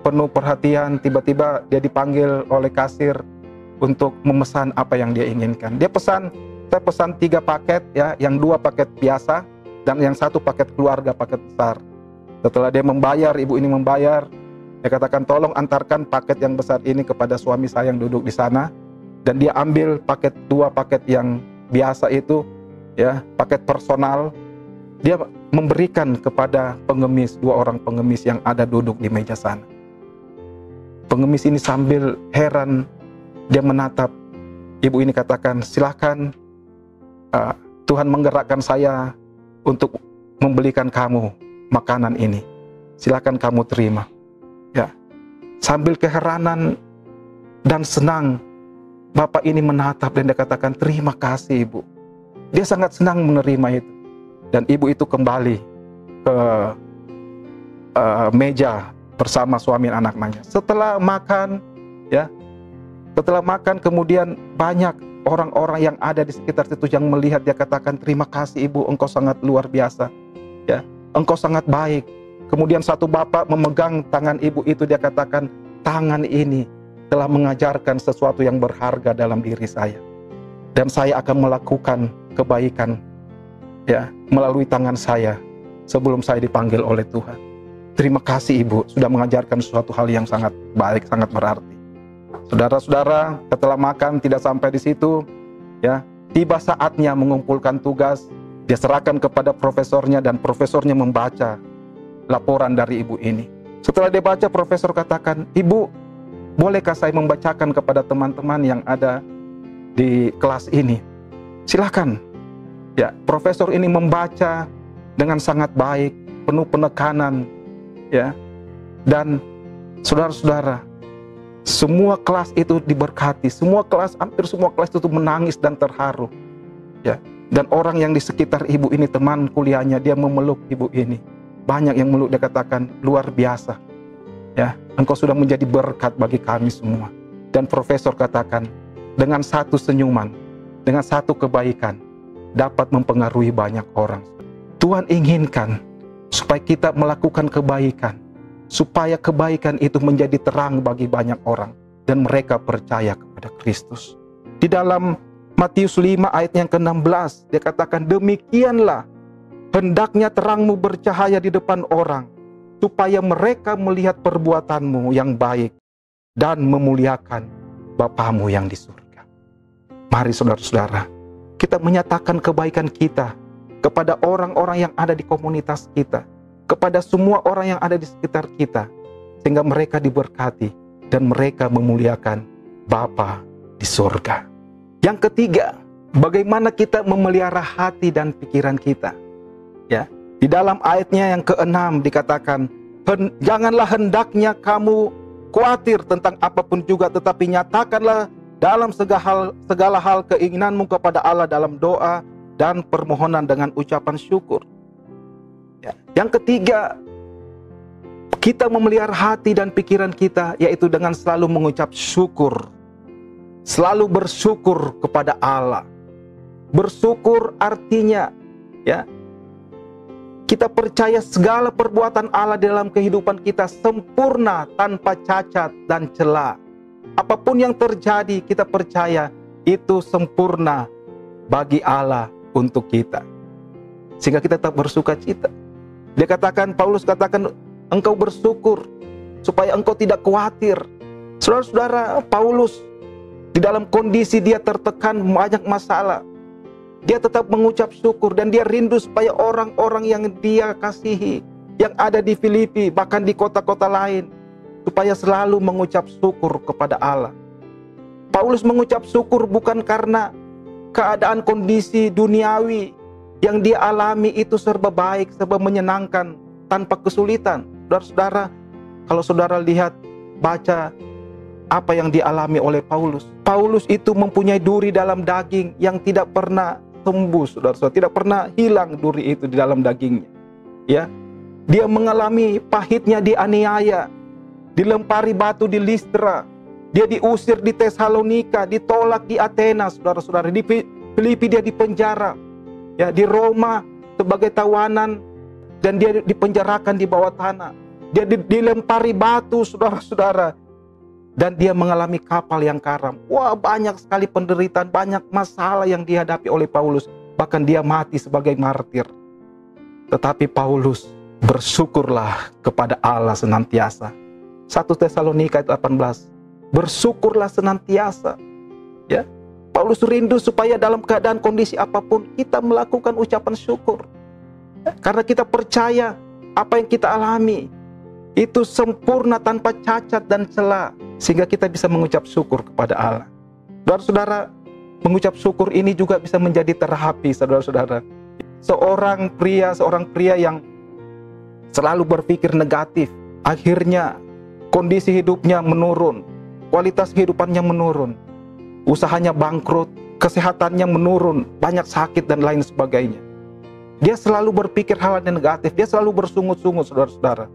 penuh perhatian, tiba-tiba dia dipanggil oleh kasir untuk memesan apa yang dia inginkan. Saya pesan 3 paket, ya, yang 2 paket biasa dan yang 1 paket keluarga, paket besar. Setelah dia membayar, ibu ini membayar, dia katakan tolong antarkan paket yang besar ini kepada suami saya yang duduk di sana. Dan dia ambil 2 paket yang biasa itu, ya, paket personal. Dia memberikan kepada pengemis, 2 orang pengemis yang ada duduk di meja sana. Pengemis ini sambil heran, dia menatap ibu ini, katakan, silakan, Tuhan menggerakkan saya untuk membelikan kamu makanan ini. Silakan kamu terima. Ya. Sambil keheranan dan senang, bapak ini menatap dan dia katakan, terima kasih Ibu. Dia sangat senang menerima itu. Dan ibu itu kembali ke meja bersama suami dan anak-anaknya. Setelah makan, ya, kemudian banyak orang-orang yang ada di sekitar situ yang melihat, dia katakan, terima kasih Ibu, engkau sangat luar biasa, ya, engkau sangat baik. Kemudian satu bapak memegang tangan ibu itu, dia katakan, tangan ini telah mengajarkan sesuatu yang berharga dalam diri saya, dan saya akan melakukan kebaikan, ya, melalui tangan saya sebelum saya dipanggil oleh Tuhan. Terima kasih Ibu, sudah mengajarkan sesuatu hal yang sangat baik, sangat berarti. Saudara-saudara, setelah makan tidak sampai di situ, ya, tiba saatnya mengumpulkan tugas. Dia serahkan kepada profesornya dan profesornya membaca laporan dari ibu ini. Setelah dia baca, profesor katakan, Ibu, bolehkah saya membacakan kepada teman-teman yang ada di kelas ini? Silakan. Ya, profesor ini membaca dengan sangat baik, penuh penekanan, ya. Dan saudara-saudara, Semua kelas itu diberkati, hampir semua kelas itu menangis dan terharu. Ya, dan orang yang di sekitar ibu ini, teman kuliahnya, dia memeluk ibu ini. Banyak yang meluk, dia katakan, luar biasa. Ya, engkau sudah menjadi berkat bagi kami semua. Dan profesor katakan, dengan satu senyuman, dengan satu kebaikan, dapat mempengaruhi banyak orang. Tuhan inginkan supaya kita melakukan kebaikan, supaya kebaikan itu menjadi terang bagi banyak orang, dan mereka percaya kepada Kristus. Di dalam Matius 5 ayat yang ke-16, dia katakan, demikianlah hendaknya terangmu bercahaya di depan orang, supaya mereka melihat perbuatanmu yang baik dan memuliakan Bapamu yang di surga. Mari saudara-saudara, kita menyatakan kebaikan kita kepada orang-orang yang ada di komunitas kita, kepada semua orang yang ada di sekitar kita, sehingga mereka diberkati dan mereka memuliakan Bapa di surga. Yang ketiga, bagaimana kita memelihara hati dan pikiran kita. Ya, di dalam ayatnya yang ke-6 dikatakan, janganlah hendaknya kamu khawatir tentang apapun juga, tetapi nyatakanlah dalam segala hal keinginanmu kepada Allah dalam doa dan permohonan dengan ucapan syukur. Ya. Yang ketiga, kita memelihara hati dan pikiran kita, yaitu dengan selalu mengucap syukur. Selalu bersyukur kepada Allah. Bersyukur artinya, ya, kita percaya segala perbuatan Allah dalam kehidupan kita sempurna, tanpa cacat dan cela. Apapun yang terjadi, kita percaya itu sempurna bagi Allah untuk kita, sehingga kita tetap bersuka cita. Dia katakan, Paulus katakan, engkau bersyukur supaya engkau tidak khawatir. Saudara-saudara, Paulus di dalam kondisi dia tertekan banyak masalah, dia tetap mengucap syukur, dan dia rindu supaya orang-orang yang dia kasihi, yang ada di Filipi, bahkan di kota-kota lain, supaya selalu mengucap syukur kepada Allah. Paulus mengucap syukur bukan karena keadaan kondisi duniawi yang dia alami itu serba baik, serba menyenangkan, tanpa kesulitan. Saudara-saudara, kalau saudara lihat, baca apa yang dialami oleh Paulus. Paulus itu mempunyai duri dalam daging yang tidak pernah tembus, saudara-saudara, tidak pernah hilang duri itu di dalam dagingnya. Ya, dia mengalami pahitnya dianiaya, dilempari batu di Listra, dia diusir di Tesalonika, ditolak di Athena, saudara-saudara, di Filipi dia dipenjara, ya, di Roma sebagai tawanan, dan dia dipenjarakan di bawah tanah, dia dilempari batu, saudara-saudara, dan dia mengalami kapal yang karam. Wah, banyak sekali penderitaan, banyak masalah yang dihadapi oleh Paulus. Bahkan dia mati sebagai martir. Tetapi Paulus bersyukurlah kepada Allah senantiasa. 1 Tesalonika 18, bersyukurlah senantiasa. Ya, Paulus rindu supaya dalam keadaan kondisi apapun kita melakukan ucapan syukur. Karena kita percaya apa yang kita alami itu sempurna, tanpa cacat dan cela, sehingga kita bisa mengucap syukur kepada Allah. Saudara-saudara, mengucap syukur ini juga bisa menjadi terapi, saudara-saudara. Seorang pria yang selalu berpikir negatif, akhirnya kondisi hidupnya menurun, kualitas kehidupannya menurun, usahanya bangkrut, kesehatannya menurun, banyak sakit dan lain sebagainya. Dia selalu berpikir hal yang negatif, dia selalu bersungut-sungut, saudara-saudara.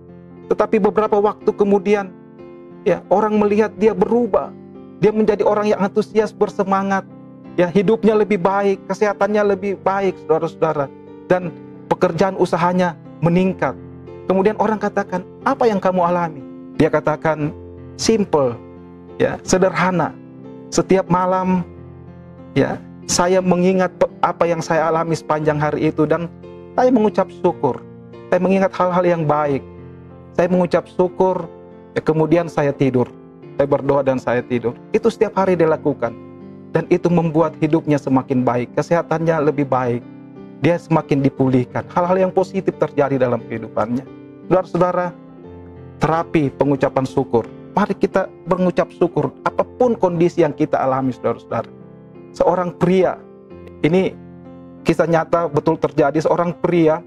Tetapi beberapa waktu kemudian, ya, orang melihat dia berubah. Dia menjadi orang yang antusias, bersemangat. Ya, hidupnya lebih baik, kesehatannya lebih baik, saudara-saudara. Dan pekerjaan usahanya meningkat. Kemudian orang katakan, apa yang kamu alami? Dia katakan, simple, ya, sederhana. Setiap malam, ya, saya mengingat apa yang saya alami sepanjang hari itu, dan saya mengucap syukur. Saya mengingat hal-hal yang baik. Saya mengucap syukur, ya, kemudian saya tidur. Saya berdoa dan saya tidur. Itu setiap hari dilakukan. Dan itu membuat hidupnya semakin baik. Kesehatannya lebih baik. Dia semakin dipulihkan. Hal-hal yang positif terjadi dalam kehidupannya. Saudara-saudara, terapi pengucapan syukur. Mari kita mengucap syukur apapun kondisi yang kita alami, saudara-saudara. Seorang pria, ini kisah nyata betul terjadi. Seorang pria,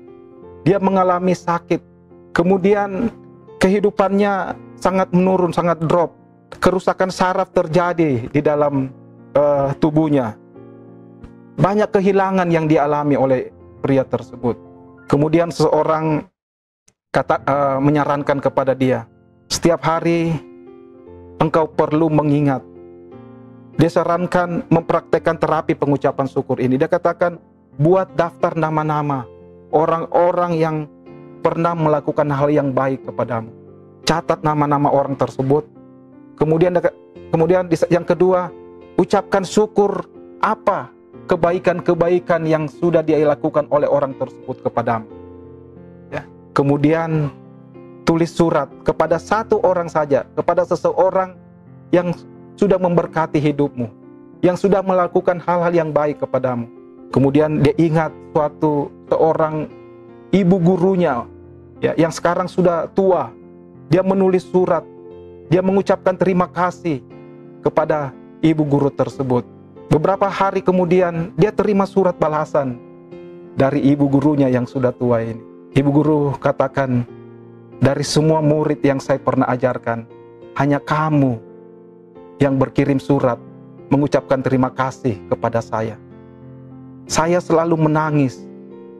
dia mengalami sakit. Kemudian kehidupannya sangat menurun, sangat drop. kerusakan saraf terjadi di dalam tubuhnya. Banyak kehilangan yang dialami oleh pria tersebut. Kemudian seseorang menyarankan kepada dia, setiap hari engkau perlu mengingat. Dia sarankan mempraktekkan terapi pengucapan syukur ini. Dia katakan, buat daftar nama-nama orang-orang yang pernah melakukan hal yang baik kepadamu. Catat nama-nama orang tersebut. Kemudian yang kedua, ucapkan syukur apa kebaikan-kebaikan yang sudah dia lakukan oleh orang tersebut kepadamu. Ya. Kemudian tulis surat kepada satu orang saja, kepada seseorang yang sudah memberkati hidupmu, yang sudah melakukan hal-hal yang baik kepadamu. Kemudian dia ingat seorang ibu gurunya, ya, yang sekarang sudah tua. Dia menulis surat, dia mengucapkan terima kasih kepada ibu guru tersebut. Beberapa hari kemudian dia terima surat balasan dari ibu gurunya yang sudah tua ini. Ibu guru katakan, dari semua murid yang saya pernah ajarkan, hanya kamu yang berkirim surat mengucapkan terima kasih kepada saya. Saya selalu menangis.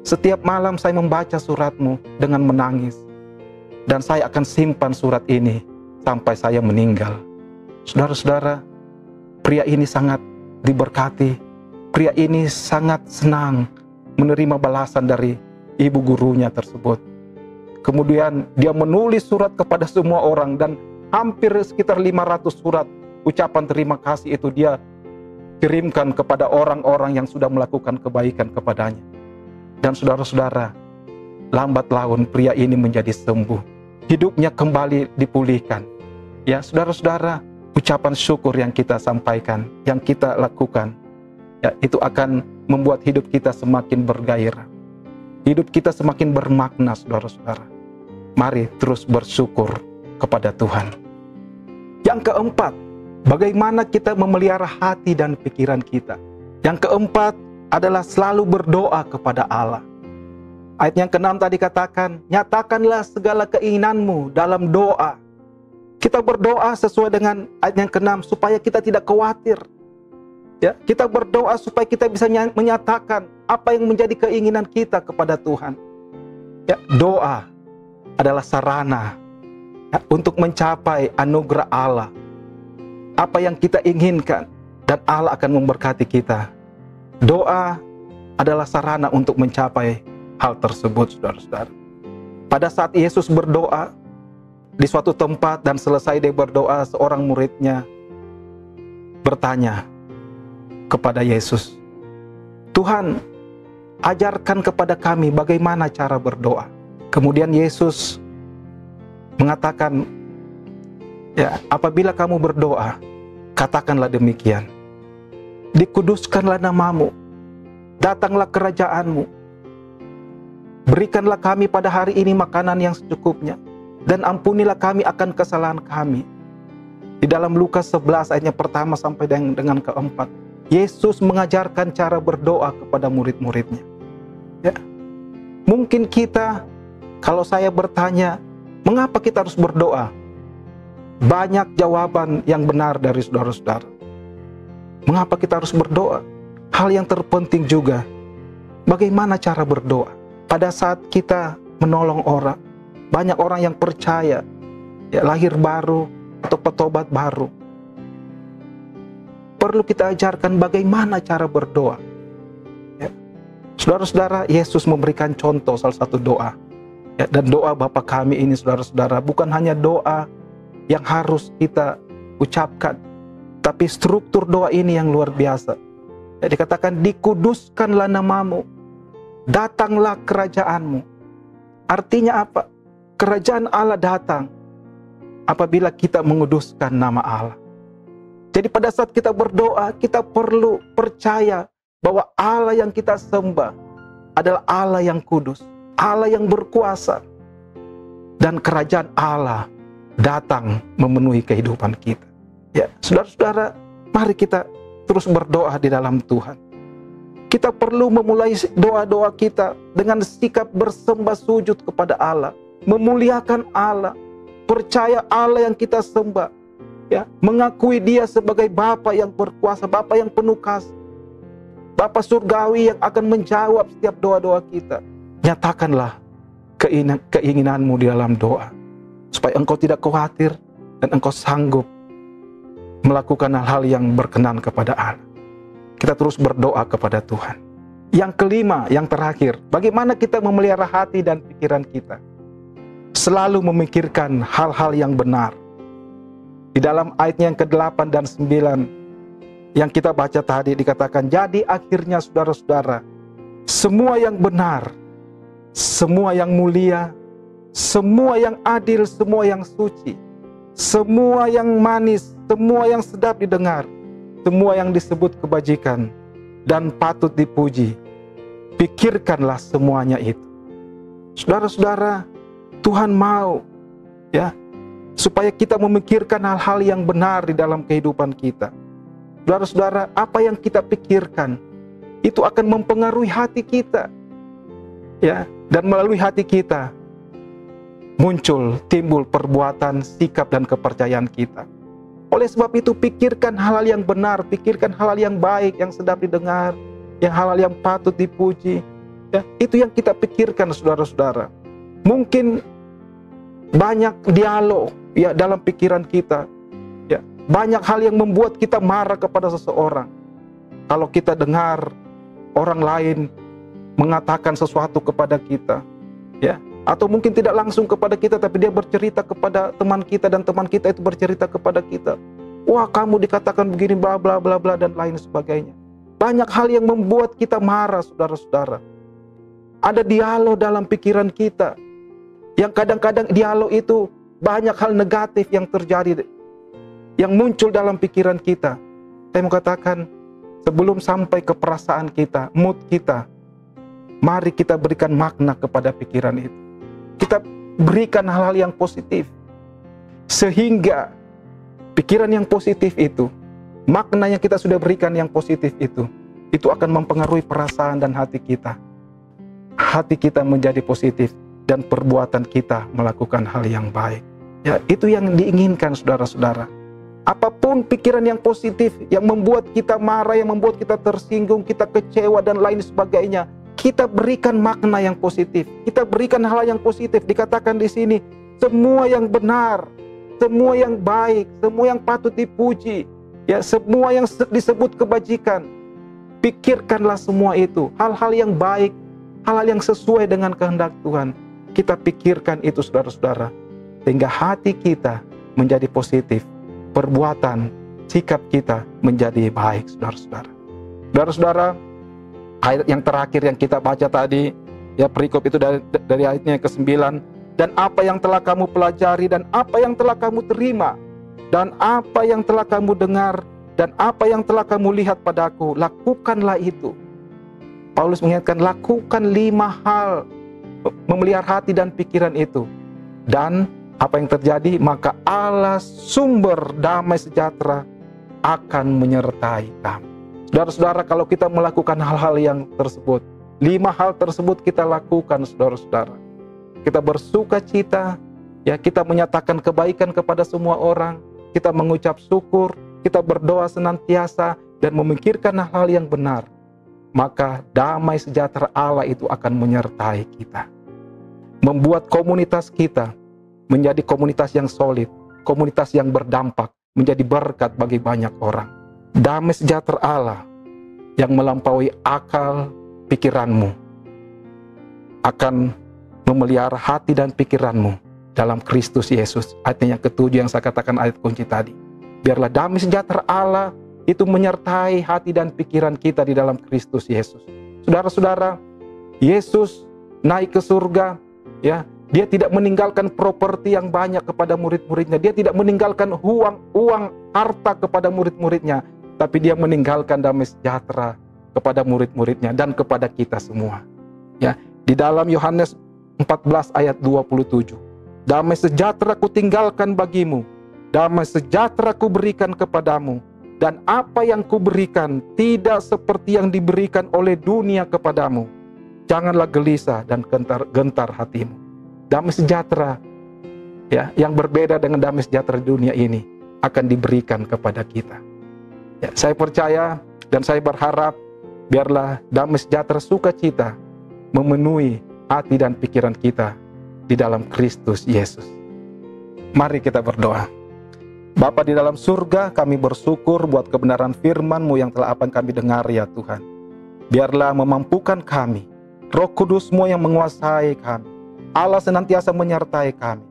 Setiap malam saya membaca suratmu dengan menangis. Dan saya akan simpan surat ini sampai saya meninggal. Saudara-saudara, pria ini sangat diberkati. Pria ini sangat senang menerima balasan dari ibu gurunya tersebut. Kemudian dia menulis surat kepada semua orang, dan hampir sekitar 500 surat ucapan terima kasih itu dia kirimkan kepada orang-orang yang sudah melakukan kebaikan kepadanya. Dan saudara-saudara, lambat laun pria ini menjadi sembuh. Hidupnya kembali dipulihkan. Ya, saudara-saudara, ucapan syukur yang kita sampaikan, yang kita lakukan, ya, itu akan membuat hidup kita semakin bergairah. Hidup kita semakin bermakna, saudara-saudara. Mari terus bersyukur kepada Tuhan. Yang keempat, bagaimana kita memelihara hati dan pikiran kita. Yang keempat adalah selalu berdoa kepada Allah. Ayat yang ke-6 tadi katakan, nyatakanlah segala keinginanmu dalam doa. Kita berdoa sesuai dengan ayat yang ke-6 supaya kita tidak khawatir. Ya, kita berdoa supaya kita bisa menyatakan apa yang menjadi keinginan kita kepada Tuhan. Ya, doa adalah sarana, ya, untuk mencapai anugerah Allah. Apa yang kita inginkan, dan Allah akan memberkati kita. Doa adalah sarana untuk mencapai hal tersebut, saudara-saudara. Pada saat Yesus berdoa di suatu tempat dan selesai dia berdoa, seorang muridnya bertanya kepada Yesus, Tuhan, ajarkan kepada kami bagaimana cara berdoa. Kemudian Yesus mengatakan, ya, apabila kamu berdoa, katakanlah demikian, dikuduskanlah namamu, datanglah kerajaanmu, berikanlah kami pada hari ini makanan yang secukupnya, dan ampunilah kami akan kesalahan kami. Di dalam Lukas 11 ayatnya pertama sampai dengan keempat, Yesus mengajarkan cara berdoa kepada murid-muridnya. Ya. Mungkin kita, kalau saya bertanya, mengapa kita harus berdoa? Banyak jawaban yang benar dari saudara-saudara. Mengapa kita harus berdoa? Hal yang terpenting juga, bagaimana cara berdoa? Pada saat kita menolong orang, banyak orang yang percaya, ya, lahir baru atau petobat baru. Perlu kita ajarkan bagaimana cara berdoa. Ya. Saudara-saudara, Yesus memberikan contoh salah satu doa. Ya, dan doa Bapa kami ini, saudara-saudara, bukan hanya doa yang harus kita ucapkan, tapi struktur doa ini yang luar biasa. Ya, dikatakan, dikuduskanlah namamu, datanglah kerajaanmu. Artinya apa? Kerajaan Allah datang apabila kita menguduskan nama Allah. Jadi pada saat kita berdoa, kita perlu percaya bahwa Allah yang kita sembah adalah Allah yang kudus, Allah yang berkuasa, dan kerajaan Allah datang memenuhi kehidupan kita. Ya, saudara-saudara, mari kita terus berdoa di dalam Tuhan. Kita perlu memulai doa-doa kita dengan sikap bersembah sujud kepada Allah, memuliakan Allah, percaya Allah yang kita sembah Ya, mengakui Dia sebagai Bapa yang berkuasa, Bapa yang penuh kasih, Bapa surgawi yang akan menjawab setiap doa-doa kita. Nyatakanlah keinginanmu di dalam doa, supaya engkau tidak khawatir dan engkau sanggup melakukan hal-hal yang berkenan kepada Allah. Kita terus berdoa kepada Tuhan. Yang kelima, yang terakhir, bagaimana kita memelihara hati dan pikiran kita? Selalu memikirkan hal-hal yang benar. Di dalam ayatnya yang ke-8 dan 9 yang kita baca tadi dikatakan, jadi akhirnya saudara-saudara, semua yang benar, semua yang mulia, semua yang adil, semua yang suci, semua yang manis, semua yang sedap didengar, semua yang disebut kebajikan dan patut dipuji, pikirkanlah semuanya itu. Saudara-saudara, Tuhan mau ya supaya kita memikirkan hal-hal yang benar di dalam kehidupan kita. Saudara-saudara, apa yang kita pikirkan itu akan mempengaruhi hati kita. Ya, dan melalui hati kita timbul perbuatan, sikap dan kepercayaan kita. Oleh sebab itu, pikirkan hal-hal yang benar, pikirkan hal-hal yang baik, yang sedap didengar, yang hal-hal yang patut dipuji. Ya, itu yang kita pikirkan, saudara-saudara. Mungkin banyak dialog ya dalam pikiran kita. Ya, banyak hal yang membuat kita marah kepada seseorang. Kalau kita dengar orang lain mengatakan sesuatu kepada kita, ya, atau mungkin tidak langsung kepada kita, tapi dia bercerita kepada teman kita dan teman kita itu bercerita kepada kita. Wah, kamu dikatakan begini, bla bla bla bla dan lain sebagainya. Banyak hal yang membuat kita marah, saudara-saudara. Ada dialog dalam pikiran kita, yang kadang-kadang dialog itu banyak hal negatif yang terjadi, yang muncul dalam pikiran kita. Saya mau katakan, sebelum sampai ke perasaan kita, mood kita, mari kita berikan makna kepada pikiran itu. Kita berikan hal-hal yang positif, sehingga pikiran yang positif itu, makna yang kita sudah berikan yang positif itu akan mempengaruhi perasaan dan hati kita. Hati kita menjadi positif dan perbuatan kita melakukan hal yang baik. Ya, itu yang diinginkan, saudara-saudara. Apapun pikiran yang positif yang membuat kita marah, yang membuat kita tersinggung, kita kecewa dan lain sebagainya, kita berikan makna yang positif. Kita berikan hal yang positif. Dikatakan di sini, semua yang benar, semua yang baik, semua yang patut dipuji, ya, semua yang disebut kebajikan. Pikirkanlah semua itu, hal-hal yang baik, hal-hal yang sesuai dengan kehendak Tuhan. Kita pikirkan itu, saudara-saudara, sehingga hati kita menjadi positif, perbuatan, sikap kita menjadi baik, saudara-saudara. Saudara-saudara, ayat yang terakhir yang kita baca tadi, ya, perikop itu dari ayatnya ke-9, dan apa yang telah kamu pelajari, dan apa yang telah kamu terima, dan apa yang telah kamu dengar, dan apa yang telah kamu lihat padaku, lakukanlah itu. Paulus mengingatkan, lakukan 5 hal memelihara hati dan pikiran itu. Dan apa yang terjadi? Maka Allah sumber damai sejahtera akan menyertai kamu. Saudara-saudara, kalau kita melakukan hal-hal yang tersebut, 5 hal tersebut kita lakukan, saudara-saudara. Kita bersuka cita, ya, kita menyatakan kebaikan kepada semua orang, kita mengucap syukur, kita berdoa senantiasa dan memikirkan hal-hal yang benar. Maka damai sejahtera Allah itu akan menyertai kita. Membuat komunitas kita menjadi komunitas yang solid, komunitas yang berdampak, menjadi berkat bagi banyak orang. Damai sejahtera Allah yang melampaui akal pikiranmu akan memelihara hati dan pikiranmu dalam Kristus Yesus. Ayat yang ke-7 yang saya katakan ayat kunci tadi. Biarlah damai sejahtera Allah itu menyertai hati dan pikiran kita di dalam Kristus Yesus. Saudara-saudara, Yesus naik ke surga, ya, dia tidak meninggalkan properti yang banyak kepada murid-muridnya. Dia tidak meninggalkan uang, harta kepada murid-muridnya, tapi dia meninggalkan damai sejahtera kepada murid-muridnya dan kepada kita semua. Ya, di dalam Yohanes 14 ayat 27, damai sejahtera ku tinggalkan bagimu, damai sejahtera ku berikan kepadamu, dan apa yang kuberikan tidak seperti yang diberikan oleh dunia kepadamu. Janganlah gelisah dan gentar hatimu. Damai sejahtera, ya, yang berbeda dengan damai sejahtera dunia ini. akan diberikan kepada kita. Ya, saya percaya dan saya berharap biarlah damai sejahtera sukacita memenuhi hati dan pikiran kita di dalam Kristus Yesus. Mari kita berdoa. Bapa di dalam surga, kami bersyukur buat kebenaran firman-Mu yang telah apa yang kami dengar ya Tuhan. Biarlah memampukan kami, Roh Kudus-Mu yang menguasai kami, Allah senantiasa menyertai kami,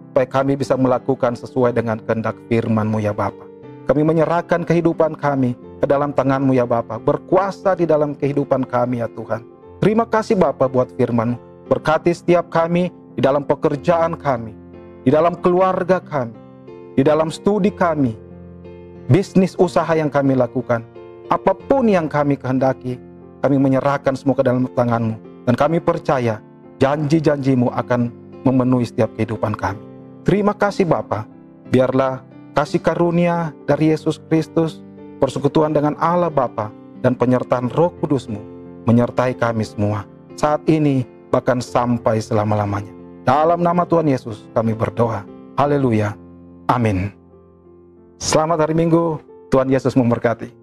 supaya kami bisa melakukan sesuai dengan kehendak firman-Mu ya Bapa. Kami menyerahkan kehidupan kami ke dalam tangan-Mu ya Bapa, berkuasa di dalam kehidupan kami ya Tuhan. Terima kasih Bapa buat firman-Mu. Berkati setiap kami di dalam pekerjaan kami, di dalam keluarga kami, di dalam studi kami, bisnis usaha yang kami lakukan, apapun yang kami kehendaki, kami menyerahkan semua ke dalam tangan-Mu. Dan kami percaya janji-janji-Mu akan memenuhi setiap kehidupan kami. Terima kasih Bapa. Biarlah kasih karunia dari Yesus Kristus, persekutuan dengan Allah Bapa, dan penyertaan Roh Kudus-Mu menyertai kami semua, saat ini bahkan sampai selama-lamanya. Dalam nama Tuhan Yesus kami berdoa. Haleluya. Amin. Selamat hari Minggu. Tuhan Yesus memberkati.